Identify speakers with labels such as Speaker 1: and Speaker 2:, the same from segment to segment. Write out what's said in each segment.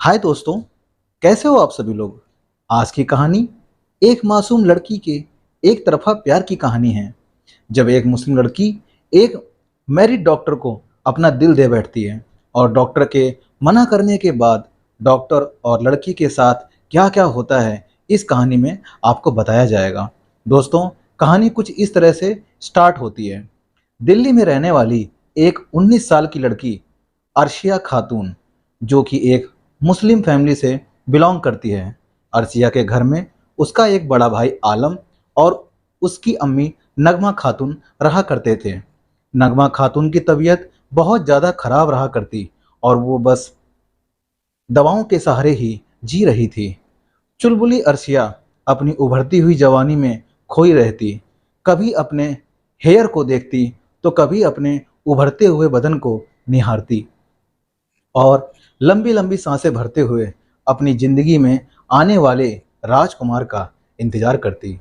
Speaker 1: हाय दोस्तों, कैसे हो आप सभी लोग। आज की कहानी एक मासूम लड़की के एक तरफा प्यार की कहानी है। जब एक मुस्लिम लड़की एक मैरिड डॉक्टर को अपना दिल दे बैठती है और डॉक्टर के मना करने के बाद डॉक्टर और लड़की के साथ क्या क्या होता है, इस कहानी में आपको बताया जाएगा। दोस्तों, कहानी कुछ इस तरह से स्टार्ट होती है। दिल्ली में रहने वाली एक 19 साल की लड़की अर्शिया खातून, जो कि एक मुस्लिम फैमिली से बिलोंग करती है। अर्शिया के घर में उसका एक बड़ा भाई आलम और उसकी अम्मी नगमा खातून रहा करते थे। नगमा खातून की तबीयत बहुत ज़्यादा खराब रहा करती और वो बस दवाओं के सहारे ही जी रही थी। चुलबुली अर्शिया अपनी उभरती हुई जवानी में खोई रहती, कभी अपने हेयर को देखती तो कभी अपने उभरते हुए बदन को निहारती और लंबी लंबी सांसें भरते हुए अपनी जिंदगी में आने वाले राजकुमार का इंतजार करती।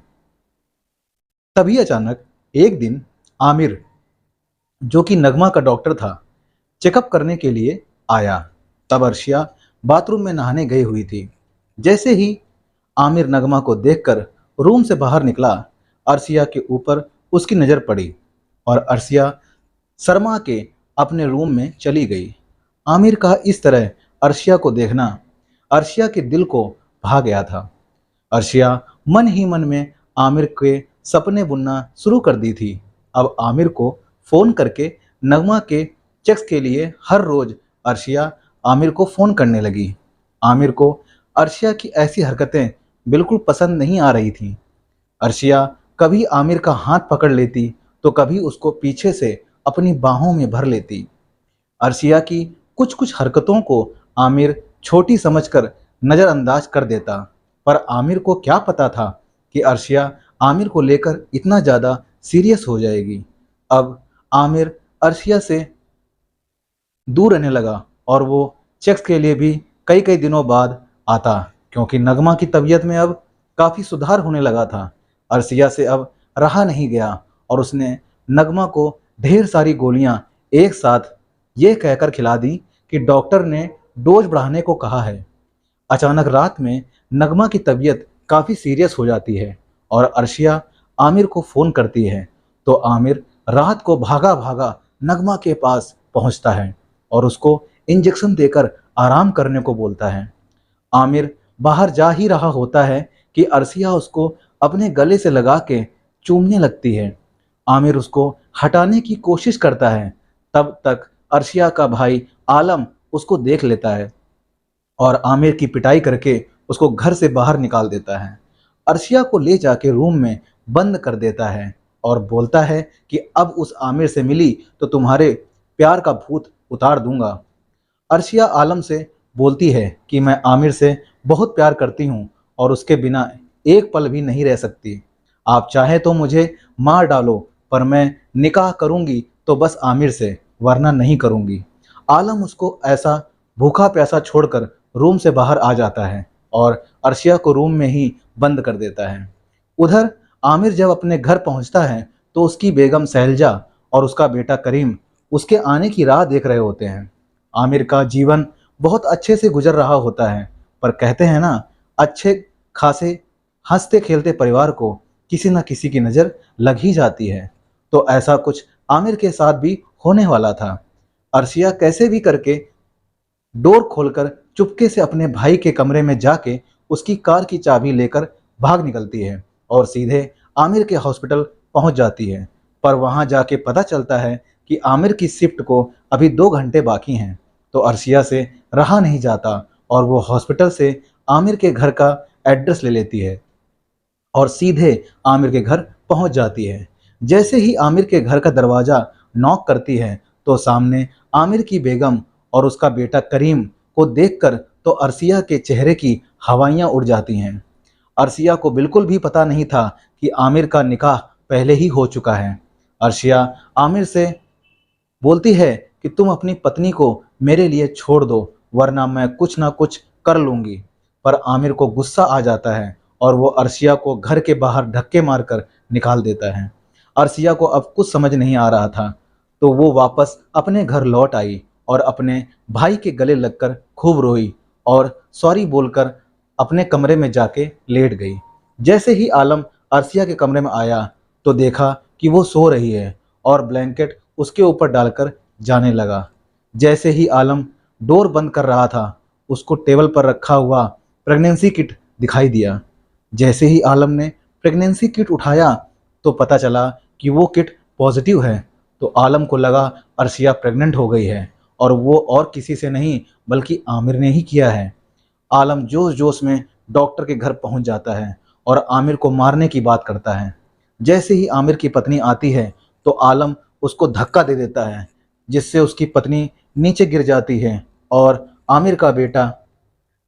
Speaker 1: तभी अचानक एक दिन आमिर, जो कि नगमा का डॉक्टर था, चेकअप करने के लिए आया। तब अर्शिया बाथरूम में नहाने गई हुई थी। जैसे ही आमिर नगमा को देखकर रूम से बाहर निकला, अर्शिया के ऊपर उसकी नज़र पड़ी और अर्शिया शर्मा के अपने रूम में चली गई। आमिर का इस तरह अर्शिया को देखना अर्शिया के दिल को भा गया था। अर्शिया मन ही मन में आमिर के सपने बुनना शुरू कर दी थी। अब आमिर को फ़ोन करके नगमा के चेक्स के लिए हर रोज़ अर्शिया आमिर को फ़ोन करने लगी। आमिर को अर्शिया की ऐसी हरकतें बिल्कुल पसंद नहीं आ रही थीं। अर्शिया कभी आमिर का हाथ पकड़ लेती तो कभी उसको पीछे से अपनी बाहों में भर लेती। अर्शिया की कुछ कुछ हरकतों को आमिर छोटी समझकर नज़रअंदाज कर देता, पर आमिर को क्या पता था कि अर्शिया आमिर को लेकर इतना ज़्यादा सीरियस हो जाएगी। अब आमिर अर्शिया से दूर रहने लगा और वो चेक्स के लिए भी कई कई दिनों बाद आता, क्योंकि नगमा की तबीयत में अब काफ़ी सुधार होने लगा था। अर्शिया से अब रहा नहीं गया और उसने नगमा को ढेर सारी गोलियां एक साथ ये कहकर खिला दी कि डॉक्टर ने डोज बढ़ाने को कहा है। अचानक रात में नगमा की तबीयत काफ़ी सीरियस हो जाती है और अर्शिया आमिर को फ़ोन करती है, तो आमिर रात को भागा भागा नगमा के पास पहुंचता है और उसको इंजेक्शन देकर आराम करने को बोलता है। आमिर बाहर जा ही रहा होता है कि अर्शिया उसको अपने गले से लगा के चूमने लगती है। आमिर उसको हटाने की कोशिश करता है, तब तक अर्शिया का भाई आलम उसको देख लेता है और आमिर की पिटाई करके उसको घर से बाहर निकाल देता है। अर्शिया को ले जाके रूम में बंद कर देता है और बोलता है कि अब उस आमिर से मिली तो तुम्हारे प्यार का भूत उतार दूंगा। अर्शिया आलम से बोलती है कि मैं आमिर से बहुत प्यार करती हूँ और उसके बिना एक पल भी नहीं रह सकती। आप चाहे तो मुझे मार डालो, पर मैं निकाह करूँगी तो बस आमिर से, वरना नहीं करूँगी। आलम उसको ऐसा भूखा प्यासा छोड़कर रूम से बाहर आ जाता है और अर्शिया को रूम में ही बंद कर देता है। उधर आमिर जब अपने घर पहुंचता है तो उसकी बेगम सैलजा और उसका बेटा करीम उसके आने की राह देख रहे होते हैं। आमिर का जीवन बहुत अच्छे से गुजर रहा होता है, पर कहते हैं ना, अच्छे खासे हंसते खेलते परिवार को किसी न किसी की नज़र लग ही जाती है। तो ऐसा कुछ आमिर के साथ भी होने वाला था। अर्शिया कैसे भी करके डोर खोलकर चुपके से अपने भाई के कमरे में जाके उसकी कार की चाबी लेकर भाग निकलती है और सीधे आमिर के हॉस्पिटल पहुंच जाती है। पर वहां जाके पता चलता है कि आमिर की शिफ्ट को अभी 2 घंटे बाकी हैं। तो अर्शिया से रहा नहीं जाता और वो हॉस्पिटल से आमिर के घर का एड्रेस ले लेती है और सीधे आमिर के घर पहुंच जाती है। जैसे ही आमिर के घर का दरवाज़ा नॉक करती है तो सामने आमिर की बेगम और उसका बेटा करीम को देखकर तो अर्शिया के चेहरे की हवाइयाँ उड़ जाती हैं। अर्शिया को बिल्कुल भी पता नहीं था कि आमिर का निकाह पहले ही हो चुका है। अर्शिया आमिर से बोलती है कि तुम अपनी पत्नी को मेरे लिए छोड़ दो, वरना मैं कुछ ना कुछ कर लूँगी। पर आमिर को गुस्सा आ जाता है और वो अर्शिया को घर के बाहर धक्के मारकर निकाल देता है। अर्शिया को अब कुछ समझ नहीं आ रहा था, तो वो वापस अपने घर लौट आई और अपने भाई के गले लगकर खूब रोई और सॉरी बोलकर अपने कमरे में जाके लेट गई। जैसे ही आलम अर्शिया के कमरे में आया तो देखा कि वो सो रही है और ब्लैंकेट उसके ऊपर डालकर जाने लगा। जैसे ही आलम डोर बंद कर रहा था, उसको टेबल पर रखा हुआ प्रेगनेंसी किट दिखाई दिया। जैसे ही आलम ने प्रेगनेंसी किट उठाया तो पता चला कि वो किट पॉजिटिव है। तो आलम को लगा अर्शिया प्रेग्नेंट हो गई है और वो और किसी से नहीं बल्कि आमिर ने ही किया है। आलम जोश जोश में डॉक्टर के घर पहुंच जाता है और आमिर को मारने की बात करता है। जैसे ही आमिर की पत्नी आती है तो आलम उसको धक्का दे देता है, जिससे उसकी पत्नी नीचे गिर जाती है और आमिर का बेटा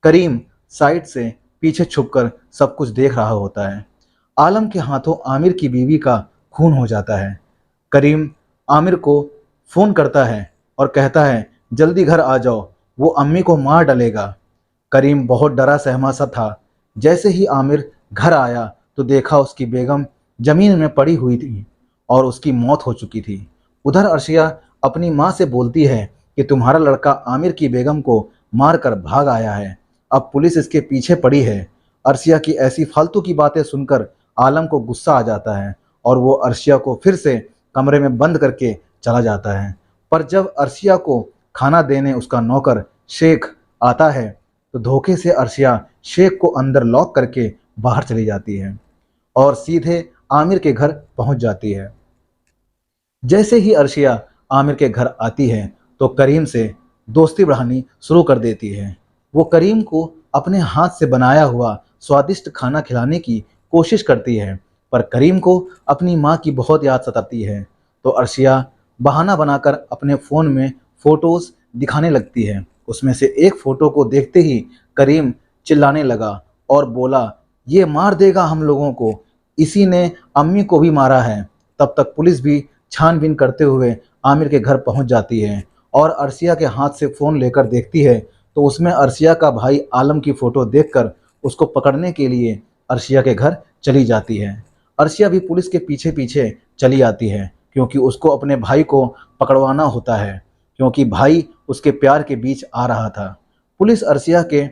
Speaker 1: करीम साइड से पीछे छुपकर सब कुछ देख रहा होता है। आलम के हाथों आमिर की बीवी का खून हो जाता है। करीम आमिर को फोन करता है और कहता है जल्दी घर आ जाओ, वो अम्मी को मार डालेगा। करीम बहुत डरा सहमा सा था। जैसे ही आमिर घर आया तो देखा उसकी बेगम जमीन में पड़ी हुई थी और उसकी मौत हो चुकी थी। उधर अर्शिया अपनी माँ से बोलती है कि तुम्हारा लड़का आमिर की बेगम को मार कर भाग आया है, अब पुलिस इसके पीछे पड़ी है। अर्शिया की ऐसी फालतू की बातें सुनकर आलम को गुस्सा आ जाता है और वो अर्शिया को फिर से कमरे में बंद करके चला जाता है। पर जब अर्शिया को खाना देने उसका नौकर शेख आता है तो धोखे से अर्शिया शेख को अंदर लॉक करके बाहर चली जाती है और सीधे आमिर के घर पहुंच जाती है। जैसे ही अर्शिया आमिर के घर आती है तो करीम से दोस्ती बढ़ानी शुरू कर देती है। वो करीम को अपने हाथ से बनाया हुआ स्वादिष्ट खाना खिलाने की कोशिश करती है, पर करीम को अपनी माँ की बहुत याद सताती है। तो अर्शिया बहाना बनाकर अपने फ़ोन में फ़ोटोज़ दिखाने लगती है। उसमें से एक फ़ोटो को देखते ही करीम चिल्लाने लगा और बोला, ये मार देगा हम लोगों को, इसी ने अम्मी को भी मारा है। तब तक पुलिस भी छानबीन करते हुए आमिर के घर पहुंच जाती है और अर्शिया के हाथ से फ़ोन लेकर देखती है तो उसमें अर्शिया का भाई आलम की फ़ोटो देखकर उसको पकड़ने के लिए अर्शिया के घर चली जाती है। अर्शिया भी पुलिस के पीछे पीछे चली आती है क्योंकि उसको अपने भाई को पकड़वाना होता है, क्योंकि भाई उसके प्यार के बीच आ रहा था। पुलिस अर्शिया के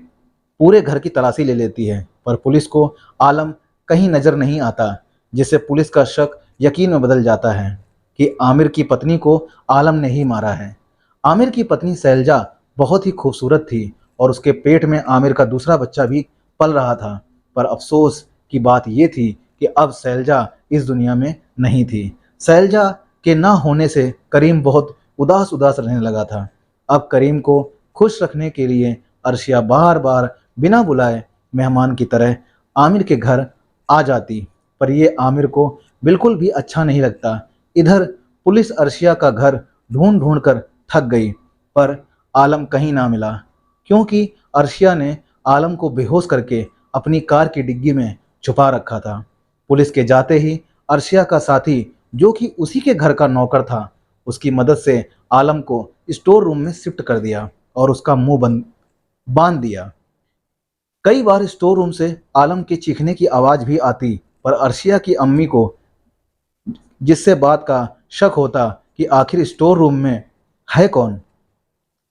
Speaker 1: पूरे घर की तलाशी ले लेती है, पर पुलिस को आलम कहीं नज़र नहीं आता, जिससे पुलिस का शक यकीन में बदल जाता है कि आमिर की पत्नी को आलम ने ही मारा है। आमिर की पत्नी सैलजा बहुत ही खूबसूरत थी और उसके पेट में आमिर का दूसरा बच्चा भी पल रहा था। पर अफसोस की बात यह थी कि अब सैलजा इस दुनिया में नहीं थी। सैलजा के ना होने से करीम बहुत उदास उदास रहने लगा था। अब करीम को खुश रखने के लिए अर्शिया बार बार बिना बुलाए मेहमान की तरह आमिर के घर आ जाती, पर यह आमिर को बिल्कुल भी अच्छा नहीं लगता। इधर पुलिस अर्शिया का घर ढूंढ ढूंढ कर थक गई, पर आलम कहीं ना मिला, क्योंकि अर्शिया ने आलम को बेहोश करके अपनी कार की डिग्गी में छुपा रखा था। पुलिस के जाते ही अर्शिया का साथी, जो कि उसी के घर का नौकर था, उसकी मदद से आलम को स्टोर रूम में शिफ्ट कर दिया और उसका मुंह बंद बांध दिया। कई बार स्टोर रूम से आलम के चीखने की आवाज़ भी आती, पर अर्शिया की अम्मी को जिससे बात का शक होता कि आखिर स्टोर रूम में है कौन।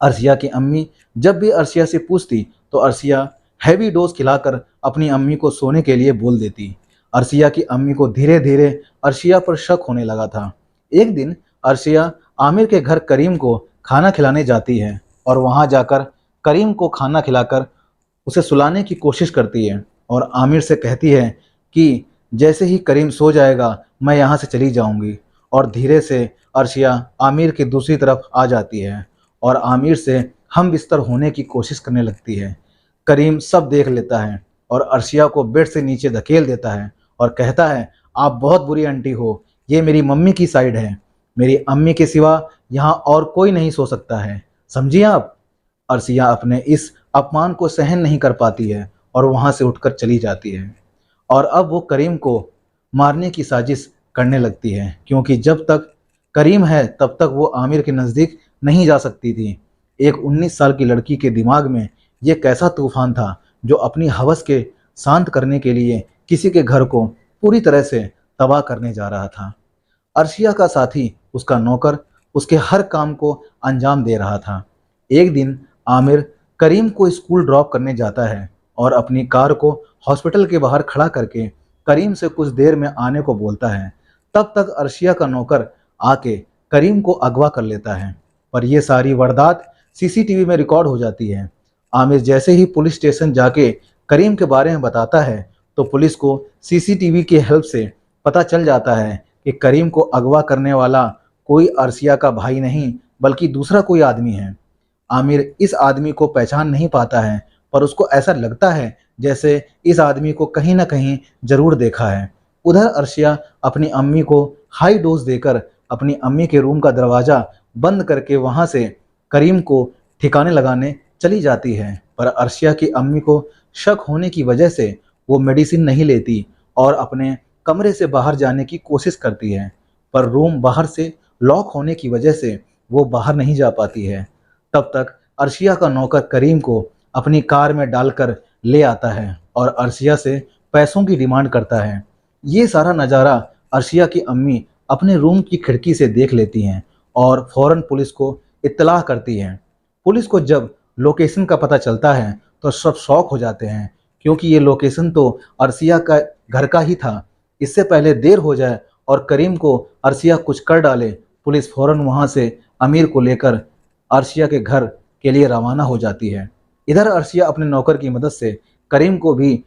Speaker 1: अर्शिया की अम्मी जब भी अर्शिया से पूछती तो अर्शिया हैवी डोज खिलाकर अपनी अम्मी को सोने के लिए बोल देती। अर्शिया की अम्मी को धीरे धीरे अर्शिया पर शक होने लगा था। एक दिन अर्शिया आमिर के घर करीम को खाना खिलाने जाती है और वहां जाकर करीम को खाना खिलाकर उसे सुलाने की कोशिश करती है और आमिर से कहती है कि जैसे ही करीम सो जाएगा मैं यहाँ से चली जाऊंगी। और धीरे से अर्शिया आमिर की दूसरी तरफ आ जाती है और आमिर से हम बिस्तर होने की कोशिश करने लगती है। करीम सब देख लेता है और अर्शिया को बेड से नीचे धकेल देता है और कहता है, आप बहुत बुरी आंटी हो, ये मेरी मम्मी की साइड है, मेरी अम्मी के सिवा यहाँ और कोई नहीं सो सकता है, समझिए आप। अर्शिया अपने इस अपमान को सहन नहीं कर पाती है और वहाँ से उठकर चली जाती है और अब वो करीम को मारने की साजिश करने लगती है, क्योंकि जब तक करीम है तब तक वो आमिर के नज़दीक नहीं जा सकती थी। एक 19 साल की लड़की के दिमाग में ये कैसा तूफान था जो अपनी हवस के शांत करने के लिए किसी के घर को पूरी तरह से तबाह करने जा रहा था। अर्शिया का साथी, उसका नौकर, उसके हर काम को अंजाम दे रहा था। एक दिन आमिर करीम को स्कूल ड्रॉप करने जाता है और अपनी कार को हॉस्पिटल के बाहर खड़ा करके करीम से कुछ देर में आने को बोलता है। तब तक अर्शिया का नौकर आके करीम को अगवा कर लेता है, पर यह सारी वारदात सीसीटीवी में रिकॉर्ड हो जाती है। आमिर जैसे ही पुलिस स्टेशन जाके करीम के बारे में बताता है तो पुलिस को सीसीटीवी की हेल्प से पता चल जाता है कि करीम को अगवा करने वाला कोई अर्शिया का भाई नहीं बल्कि दूसरा कोई आदमी है। आमिर इस आदमी को पहचान नहीं पाता है, पर उसको ऐसा लगता है जैसे इस आदमी को कहीं ना कहीं जरूर देखा है। उधर अर्शिया अपनी अम्मी को हाई डोज देकर अपनी अम्मी के रूम का दरवाज़ा बंद करके वहाँ से करीम को ठिकाने लगाने चली जाती है, पर अर्शिया की अम्मी को शक होने की वजह से वो मेडिसिन नहीं लेती और अपने कमरे से बाहर जाने की कोशिश करती है, पर रूम बाहर से लॉक होने की वजह से वो बाहर नहीं जा पाती है। तब तक अर्शिया का नौकर करीम को अपनी कार में डालकर ले आता है और अर्शिया से पैसों की डिमांड करता है। ये सारा नज़ारा अर्शिया की अम्मी अपने रूम की खिड़की से देख लेती हैं और फौरन पुलिस को इत्तला करती हैं। पुलिस को जब लोकेशन का पता चलता है तो सब शॉक हो जाते हैं, क्योंकि ये लोकेशन तो अर्शिया का घर का ही था। इससे पहले देर हो जाए और करीम को अर्शिया कुछ कर डाले, पुलिस फौरन वहाँ से अमीर को लेकर अर्शिया के घर के लिए रवाना हो जाती है। इधर अर्शिया अपने नौकर की मदद से करीम को भी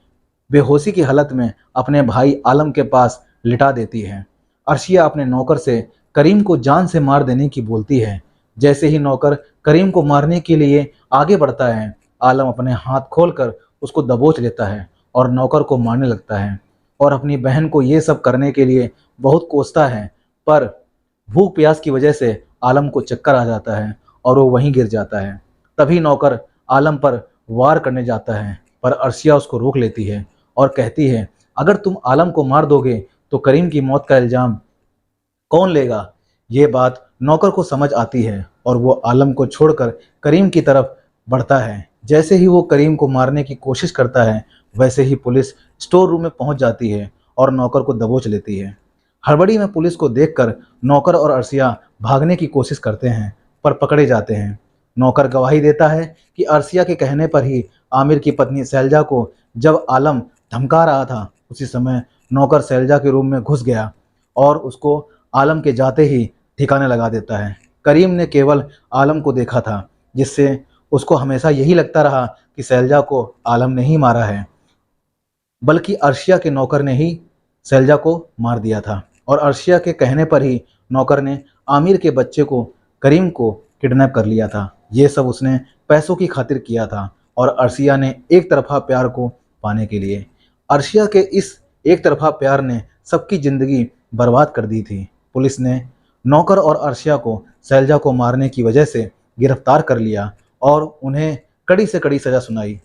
Speaker 1: बेहोशी की हालत में अपने भाई आलम के पास लिटा देती है। अर्शिया अपने नौकर से करीम को जान से मार देने की बोलती है। जैसे ही नौकर करीम को मारने के लिए आगे बढ़ता है, आलम अपने हाथ खोलकर उसको दबोच लेता है और नौकर को मारने लगता है और अपनी बहन को ये सब करने के लिए बहुत कोसता है, पर भूख प्यास की वजह से आलम को चक्कर आ जाता है और वो वहीं गिर जाता है। तभी नौकर आलम पर वार करने जाता है, पर अर्शिया उसको रोक लेती है और कहती है, अगर तुम आलम को मार दोगे तो करीम की मौत का इल्ज़ाम कौन लेगा। ये बात नौकर को समझ आती है और वो आलम को छोड़कर करीम की तरफ बढ़ता है। जैसे ही वो करीम को मारने की कोशिश करता है, वैसे ही पुलिस स्टोर रूम में पहुंच जाती है और नौकर को दबोच लेती है। हड़बड़ी में पुलिस को देखकर नौकर और अर्शिया भागने की कोशिश करते हैं, पर पकड़े जाते हैं। नौकर गवाही देता है कि अर्शिया के कहने पर ही आमिर की पत्नी सैलजा को जब आलम धमका रहा था, उसी समय नौकर सैलजा के रूम में घुस गया और उसको आलम के जाते ही ठिकाने लगा देता है। करीम ने केवल आलम को देखा था, जिससे उसको हमेशा यही लगता रहा कि सैलजा को आलम ने ही मारा है, बल्कि अर्शिया के नौकर ने ही सैलजा को मार दिया था। और अर्शिया के कहने पर ही नौकर ने आमिर के बच्चे को करीम को किडनैप कर लिया था। ये सब उसने पैसों की खातिर किया था और अर्शिया ने एक तरफा प्यार को पाने के लिए। अर्शिया के इस एक तरफा प्यार ने सबकी ज़िंदगी बर्बाद कर दी थी। पुलिस ने नौकर और अर्शिया को सैलजा को मारने की वजह से गिरफ्तार कर लिया और उन्हें कड़ी से कड़ी सज़ा सुनाई।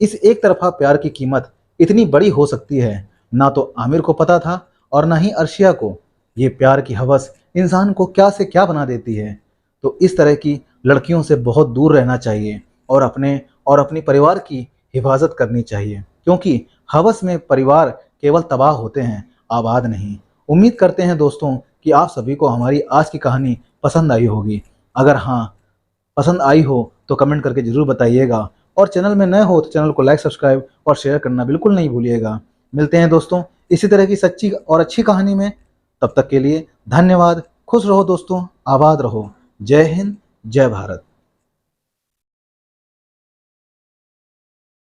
Speaker 1: इस एक तरफा प्यार की कीमत इतनी बड़ी हो सकती है, ना तो आमिर को पता था और ना ही अर्शिया को। ये प्यार की हवस इंसान को क्या से क्या बना देती है। तो इस तरह की लड़कियों से बहुत दूर रहना चाहिए और अपनी परिवार की हिफाजत करनी चाहिए, क्योंकि हवस में परिवार केवल तबाह होते हैं, आबाद नहीं। उम्मीद करते हैं दोस्तों कि आप सभी को हमारी आज की कहानी पसंद आई होगी। अगर हाँ पसंद आई हो तो कमेंट करके ज़रूर बताइएगा और चैनल में नए हो तो चैनल को लाइक, सब्सक्राइब और शेयर करना बिल्कुल नहीं भूलिएगा। मिलते हैं दोस्तों इसी तरह की सच्ची और अच्छी कहानी में। तब तक के लिए धन्यवाद। खुश रहो दोस्तों, आबाद रहो। जय हिंद, जय भारत।